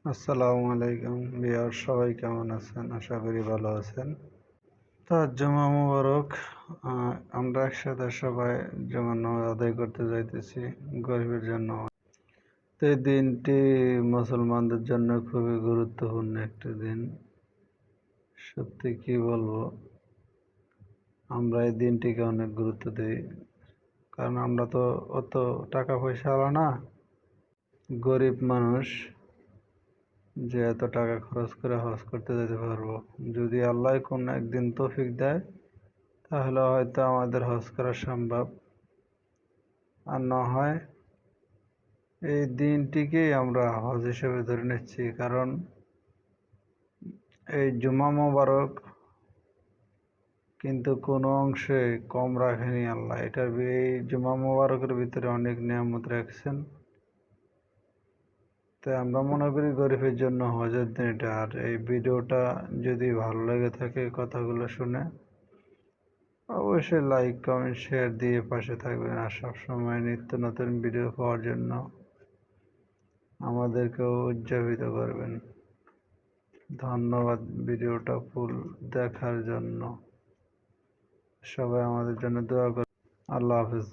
আসসালামু আলাইকুম ভিউয়ার, সবাই কেমন আছেন? আশা করি ভালো আছেন। তো জুমা মুবারক। আমরা একসাথে সবাই জুমার নামাজ আদায় করতে যাইতেছি গরিবের জন্য। তো এই দিনটি মুসলমানদের জন্য খুবই গুরুত্বপূর্ণ একটি দিন। সত্যি কি বলবো, আমরা এই দিনটিকে অনেক গুরুত্ব দিই, কারণ আমরা তো অত টাকা পয়সাওয়ালা না, গরিব মানুষ যে এত টাকা খরচ করে হজ করতে যেতে পারবো। যদি আল্লাহ কোনো একদিন তৌফিক দেয় তাহলে হয়তো আমাদের হজ করা সম্ভব, আর না হয় এই দিনটিকেই আমরা হজ হিসেবে ধরে নিচ্ছি। কারণ এই জুমা মোবারক কিন্তু কোনো অংশে কম রাখেনি আল্লাহ। এই জুমা মোবারকের ভিতরে অনেক নিয়ামত রাখছেন। তাই আমরা মনে করি গরিবের জন্য হজের দিন এটা। আর এই ভিডিওটা যদি ভালো লেগে থাকে কথাগুলো শুনে, অবশ্যই লাইক কমেন্ট শেয়ার দিয়ে পাশে থাকবেন। আর সবসময় নিত্য নতুন ভিডিও পাওয়ার জন্য আমাদেরকেও উজ্জীবিত করবেন। ধন্যবাদ ভিডিওটা ফুল দেখার জন্য। সবাই আমাদের জন্য দোয়া করবেন। আল্লাহ হাফেজ।